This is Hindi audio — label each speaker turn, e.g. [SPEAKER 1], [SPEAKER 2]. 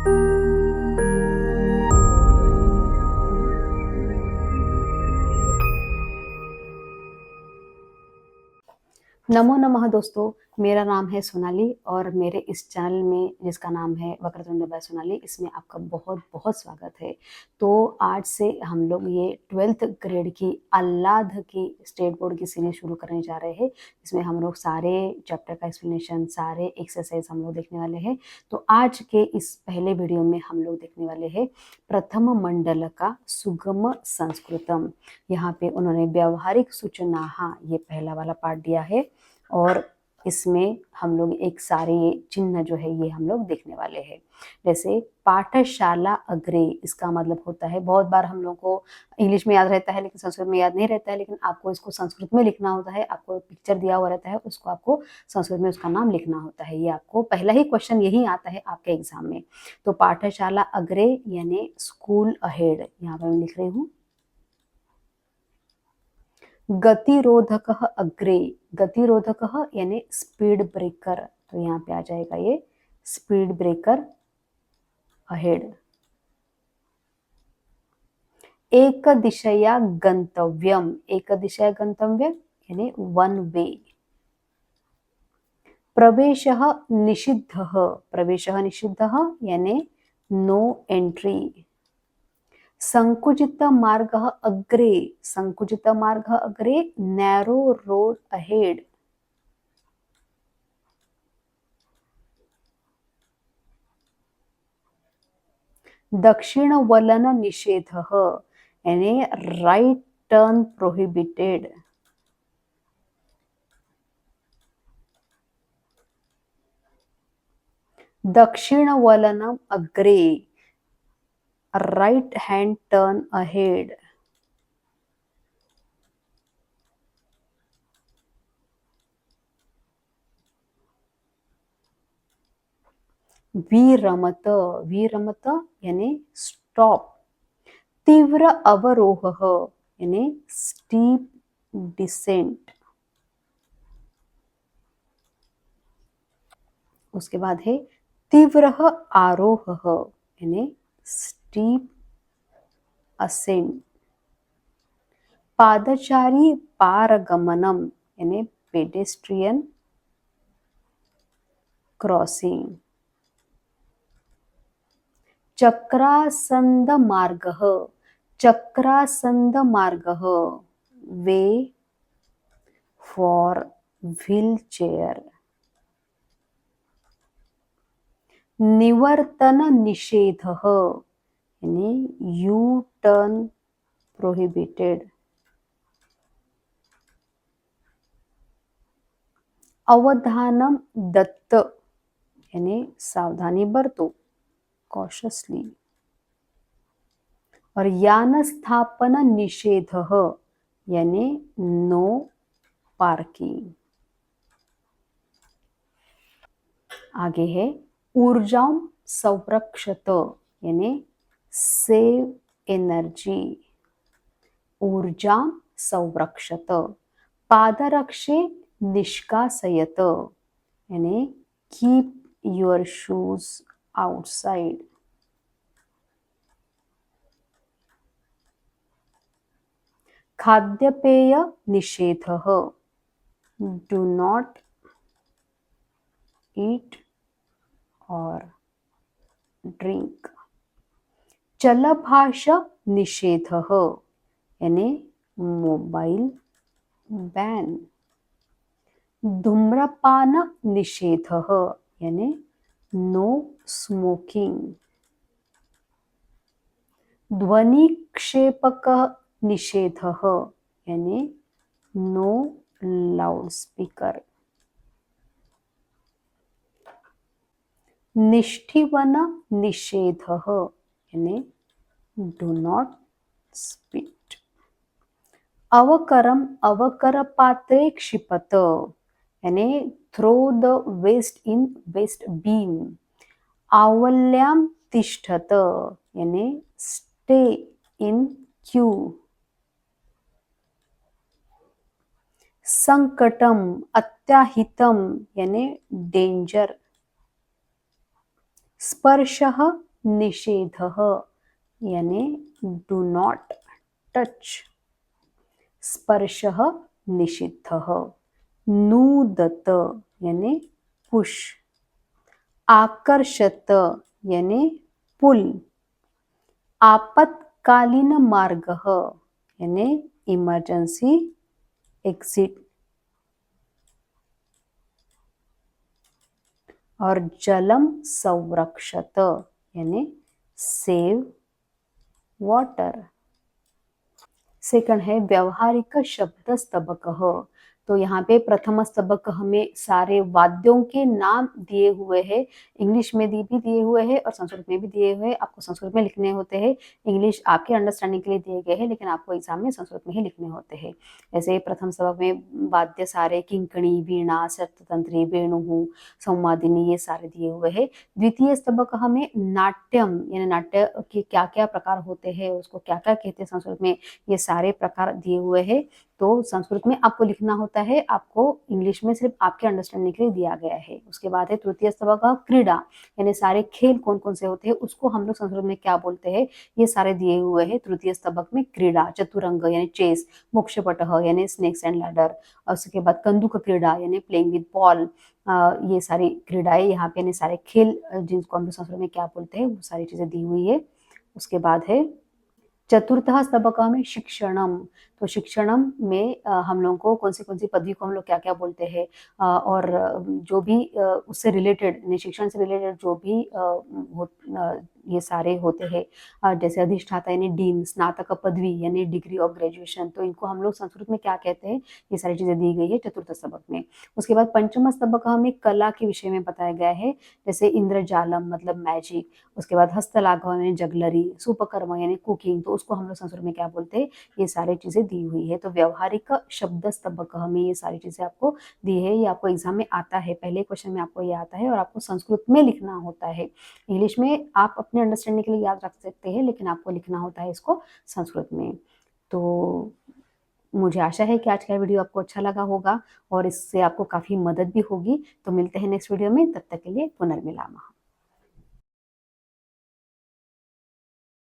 [SPEAKER 1] नमो नमः दोस्तों, मेरा नाम है सोनाली और मेरे इस चैनल में जिसका नाम है वक्रतुंड बाय सोनाली, इसमें आपका बहुत-बहुत स्वागत है। तो आज से हम लोग ये 12th ग्रेड की आह्लाद की स्टेट बोर्ड की सीरीज शुरू करने जा रहे हैं। इसमें हम लोग सारे चैप्टर का एक्सप्लेनेशन, सारे एक्सरसाइज हम लोग देखने वाले हैं। तो आज के इस पहले वीडियो में हम लोग देखने वाले हैं प्रथम मंडल का सुगम संस्कृतम। यहाँ पे उन्होंने व्यावहारिक सूचना, हाँ, ये पहला वाला पार्ट दिया है और इसमें हम लोग एक सारे ये चिन्ह जो है ये हम लोग देखने वाले हैं। जैसे पाठशाला अग्रे, इसका मतलब होता है, बहुत बार हम लोगों को इंग्लिश में याद रहता है लेकिन संस्कृत में याद नहीं रहता है, लेकिन आपको इसको संस्कृत में लिखना होता है। आपको पिक्चर दिया हुआ रहता है, उसको आपको संस्कृत में उसका नाम लिखना होता है। ये आपको पहला ही क्वेश्चन यही आता है आपके एग्जाम में। तो पाठशाला अग्रे यानी स्कूल अहेड, यहाँ पर मैं लिख रही हूँ। गतिरोधकः अग्रे, गतिरोधकः यानी स्पीड ब्रेकर, तो यहाँ पे आ जाएगा ये स्पीड ब्रेकर अहेड। एक दिशया गंतव्यम, एक दिशया गंतव्यम यानी वन वे। प्रवेशः निषिद्धः, प्रवेशः निषिद्धः यानी नो एंट्री। संकुचित मार्गः अग्रे, संकुचित मार्गः अग्रे नैरो रोड अहेड। दक्षिण वलन निषेधः यानी राइट टर्न प्रोहिबिटेड। दक्षिण वलनम अग्रे, राइट हैंड टर्न अहेड। विरमत, विरमत यानी स्टॉप। तीव्र अवरोहः यानी स्टीप डिसेंट। उसके बाद है तीव्र आरोहः यानी स्टीप असेंट। पादचारी पारगमनम यानी पेडेस्ट्रियन क्रॉसिंग। चक्रासंद मार्गः, चक्रासंद मार्गः वे फॉर व्हीलचेयर। निवर्तन निषेधः यानी यू टर्न प्रोहिबिटेड। अवधानम दत्त यानी सावधानी बरतो, कॉशसली। और यान स्थापन निषेधः यानी नो पार्किंग। आगे है ऊर्जा संरक्षत यानी सेव एनर्जी, ऊर्जा संरक्षत। पादरक्षे निष्कासयत यानी कीप योर शूज आउटसाइड। खाद्यपेय निषेधः, डू नॉट ईट और ड्रिंक। चलभाष निषेधः यानी मोबाइल बैन। धूम्रपान निषेधः यानी नो स्मोकिंग। ध्वनिक्षेपक निषेधः यानी नो लाउडस्पीकर। निष्ठिवन निषेधः यानी डू नॉट स्पीट। अवकरम अवकर पात्रे क्षिपत यानी throw the waste in waste bin. आवल्याम तिष्ठत यानी स्टे इन क्यू। संकटम अत्याहितम यानी डेंजर। स्पर्शः निषेधः यानी डू नॉट टच। स्पर्शः निषिद्धः। नूदत यानी पुश। आकर्षत यानी पुल। आपत्कालीन मार्गः यानी इमरजेंसी एग्जिट। और जलम संरक्षत यानी सेव वाटर। सेकंड है व्यावहारिक शब्द स्तबकः। तो यहाँ पे प्रथम स्तबक हमें सारे वाद्यों के नाम दिए हुए हैं, इंग्लिश में भी दिए हुए हैं और संस्कृत में भी दिए हुए हैं। आपको संस्कृत में लिखने होते हैं, इंग्लिश आपके अंडरस्टैंडिंग के लिए दिए गए हैं, लेकिन आपको एग्जाम में संस्कृत में ही लिखने होते हैं। जैसे प्रथम स्तबक में वाद्य सारे किंकणी, वीणा, शततंत्री, वेणु, संवादिनी, ये सारे दिए हुए हैं। द्वितीय स्तबक हमें नाट्यम यानी नाट्य के क्या क्या प्रकार होते हैं, उसको क्या क्या कहते हैं संस्कृत में, ये सारे प्रकार दिए हुए हैं। तो संस्कृत में आपको लिखना होता है, आपको इंग्लिश में सिर्फ आपके अंडरस्टैंडिंग के लिए दिया गया है। उसके बाद है तृतीय स्तबक क्रीड़ा यानी सारे खेल कौन कौन से होते हैं, उसको हम लोग संस्कृत में क्या बोलते हैं, ये सारे दिए हुए हैं तृतीय स्तबक में। क्रीड़ा चतुरंग यानी चेस, मोक्षपटः यानी स्नेक्स एंड लैडर, और उसके बाद कंदुक क्रीड़ा यानी प्लेइंग विद बॉल। ये सारी क्रीड़ाएं यहाँ पे यानी सारे खेल जिनको हम लोग संस्कृत में क्या बोलते हैं, वो सारी चीजें दी हुई है। उसके बाद है चतुर्थः स्तबकः में शिक्षणम। तो शिक्षणम में हम लोगों को कौन सी पदवी को हम लोग क्या क्या बोलते हैं, और जो भी उससे रिलेटेड शिक्षण से रिलेटेड जो भी ये सारे होते हैं, जैसे अधिष्ठाता यानी डीन, स्नातक पदवी यानी डिग्री ऑफ ग्रेजुएशन, तो इनको हम लोग संस्कृत में क्या कहते हैं, ये सारी चीजें दी गई है चतुर्थ स्तबक में। उसके बाद पंचम स्तबक हमें कला के विषय में बताया गया है, जैसे इंद्रजालम मतलब मैजिक। उसके बाद हस्तलाघव यानी जगलरी, सुपकर्म यानी कुकिंग, तो उसको हम लोग संस्कृत में क्या बोलते हैं, ये सारी चीजें दी हुई है। तो व्यावहारिक शब्द स्तबक हमें ये सारी चीजें आपको दी है, ये आपको एग्जाम में आता है, पहले क्वेश्चन में आपको ये आता है और आपको संस्कृत में लिखना होता है। इंग्लिश में आप अपने अंडरस्टैंडिंग के लिए याद रख सकते हैं, लेकिन आपको लिखना होता है इसको संस्कृत में। तो मुझे आशा है कि आज का वीडियो आपको अच्छा लगा होगा और इससे आपको काफी मदद भी होगी। तो मिलते हैं नेक्स्ट वीडियो में, तब तक के लिए पुनर्मिलामः।